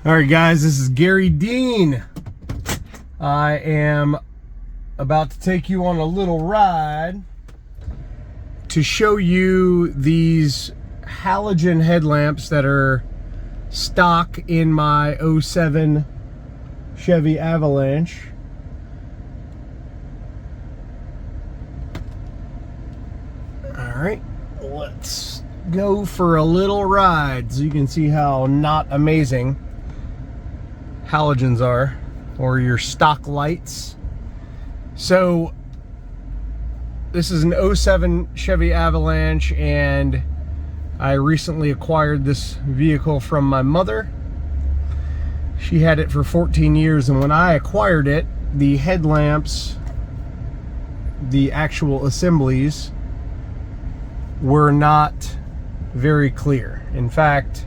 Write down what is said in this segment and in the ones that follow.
All right, guys, this is Garry Dean. I am about to take you on a little ride to show you these halogen headlamps that are stock in my 07 Chevy Avalanche. All right, let's go for a little ride so you can see how not amazing halogens are, or your stock lights. So this is an 07 Chevy Avalanche, and I recently acquired this vehicle from my mother. She had it for 14 years, and when I acquired it, the headlamps, the actual assemblies, were not very clear. In fact,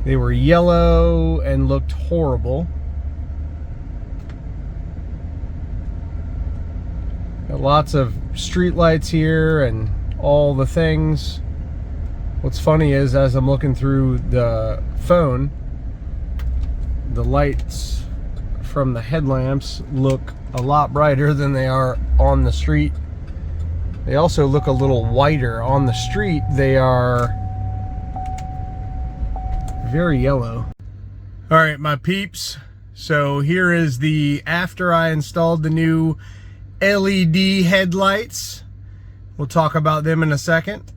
they were yellow and looked horrible. Got lots of street lights here and all the things. What's funny is, as I'm looking through the phone, the lights from the headlamps look a lot brighter than they are on the street. They also look a little whiter. On the street, they are very yellow. All right, my peeps. So here is the after I installed the new LED headlights. We'll talk about them in a second.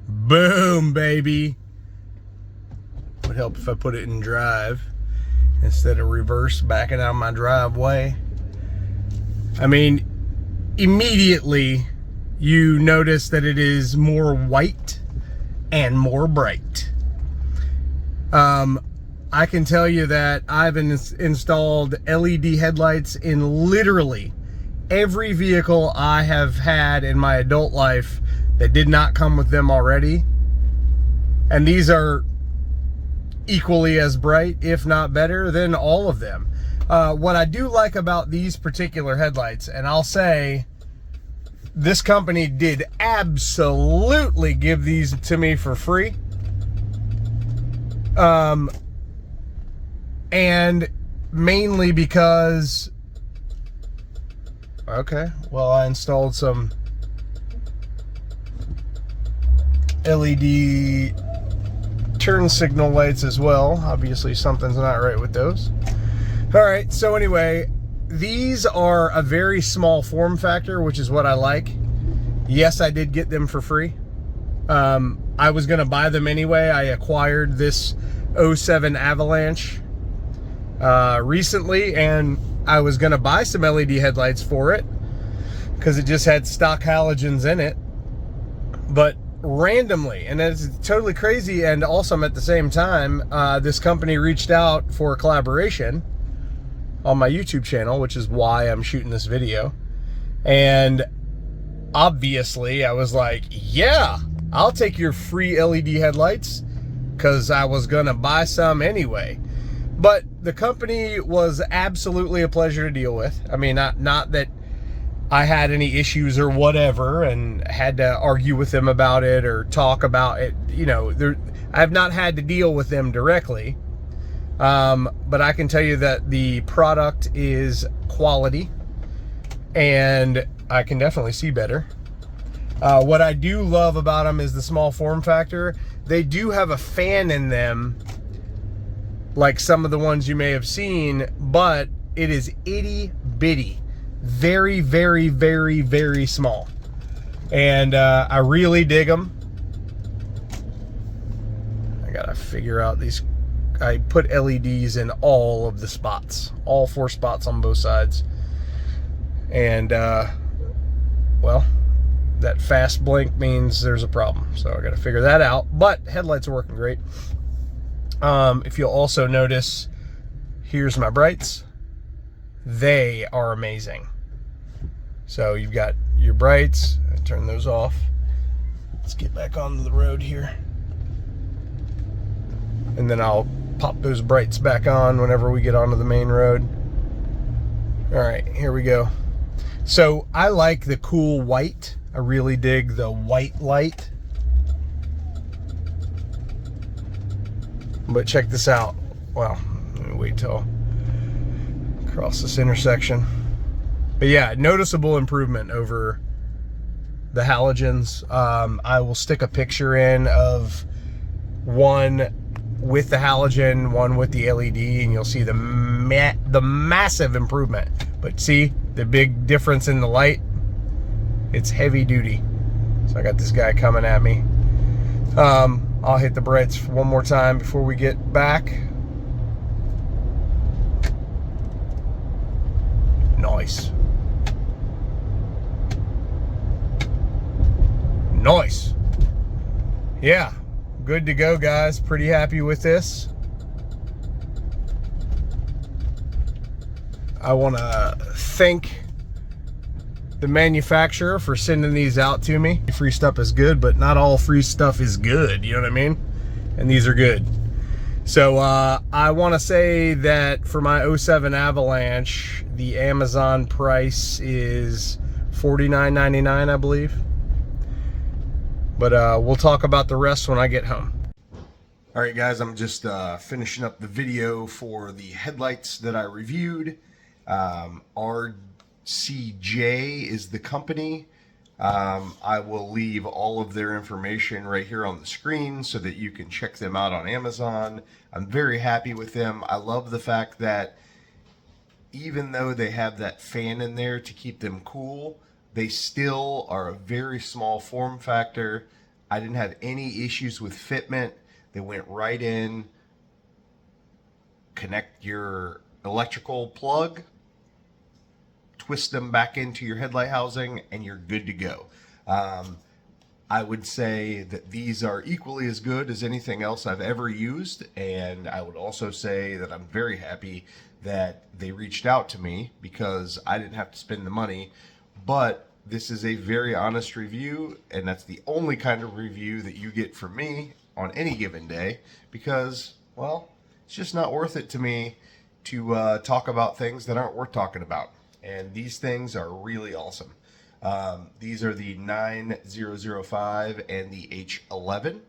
Boom, baby. Would help if I put it in drive instead of reverse, backing out my driveway. I mean, immediately you notice that it is more white and more bright. I can tell you that I've installed LED headlights in literally every vehicle I have had in my adult life that did not come with them already. And these are equally as bright, if not better, than all of them. What I do like about these particular headlights, and I'll say this company did absolutely give these to me for free. And mainly because, okay, well, I installed some LED turn signal lights as well. Obviously something's not right with those. All right, so anyway, these are a very small form factor, which is what I like. Yes, I did get them for free. I was gonna buy them anyway. I acquired this 07 Avalanche recently, and I was gonna buy some LED headlights for it because it just had stock halogens in it. But randomly, and it's totally crazy and awesome at the same time, this company reached out for a collaboration on my YouTube channel, which is why I'm shooting this video. And obviously I was like, yeah, I'll take your free LED headlights, because I was gonna buy some anyway. But the company was absolutely a pleasure to deal with. I mean, not that I had any issues or whatever and had to argue with them about it or talk about it. You know, I've not had to deal with them directly. But I can tell you that the product is quality, and I can definitely see better. What I do love about them is the small form factor. They do have a fan in them, like some of the ones you may have seen, but it is itty bitty. Very, very, very, very small. And I really dig them. I gotta figure out these. I put LEDs in all of the spots, all 4 spots on both sides. And well, that fast blink means there's a problem, so I gotta figure that out. But headlights are working great. If you'll also notice, here's my brights. They are amazing. So you've got your brights. I turn those off. Let's get back onto the road here, and then I'll pop those brights back on whenever we get onto the main road. All right, here we go. So I like the cool white. I really dig the white light. But check this out. Well, let me wait till cross this intersection. But yeah, noticeable improvement over the halogens. I will stick a picture in of one with the halogen, one with the LED, and you'll see the massive improvement. But see the big difference in the light? It's heavy duty. So I got this guy coming at me. I'll hit the brights one more time before we get back. Nice. Nice. Yeah, good to go, guys. Pretty happy with this. I want to thank the manufacturer for sending these out to me. Free stuff is good, but not all free stuff is good, you know what I mean? And these are good. So I want to say that for my 07 Avalanche, the Amazon price is $49.99, I believe. But we'll talk about the rest when I get home. All right, guys, I'm just finishing up the video for the headlights that I reviewed. RCJ is the company. I will leave all of their information right here on the screen so that you can check them out on Amazon. I'm very happy with them. I love the fact that even though they have that fan in there to keep them cool, they still are a very small form factor. I didn't have any issues with fitment. They went right in, connect your electrical plug, twist them back into your headlight housing, and you're good to go. I would say that these are equally as good as anything else I've ever used, and I would also say that I'm very happy that they reached out to me because I didn't have to spend the money. But this is a very honest review, and that's the only kind of review that you get from me on any given day because, well, it's just not worth it to me to talk about things that aren't worth talking about. And these things are really awesome. These are the 9005 and the H11.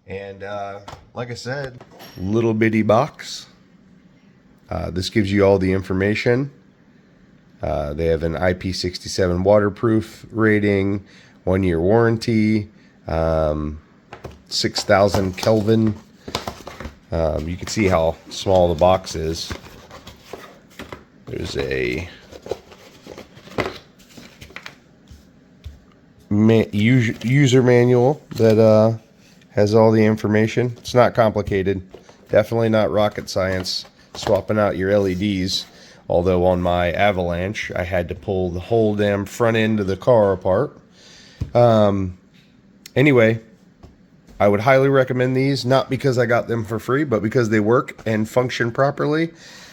And like I said, little bitty box. This gives you all the information. They have an IP67 waterproof rating, 1-year warranty, 6,000 Kelvin. You can see how small the box is. There's a user manual that has all the information. It's not complicated. Definitely not rocket science, swapping out your LEDs. Although on my Avalanche, I had to pull the whole damn front end of the car apart. Anyway, I would highly recommend these, not because I got them for free, but because they work and function properly.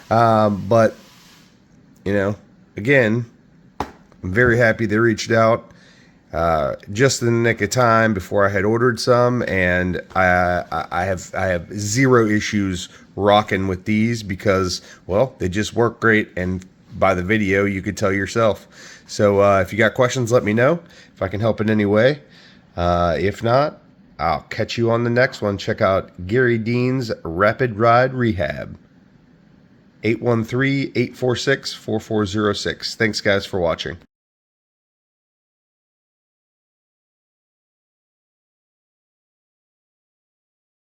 But, you know, again, I'm very happy they reached out just in the nick of time before I had ordered some, and I have zero issues rocking with these because, well, they just work great, and by the video you could tell yourself. So if you got questions, let me know if I can help in any way. If not, I'll catch you on the next one. Check out Garry Dean's Rapid Ride Rehab. 813-846-4406. Thanks, guys, for watching.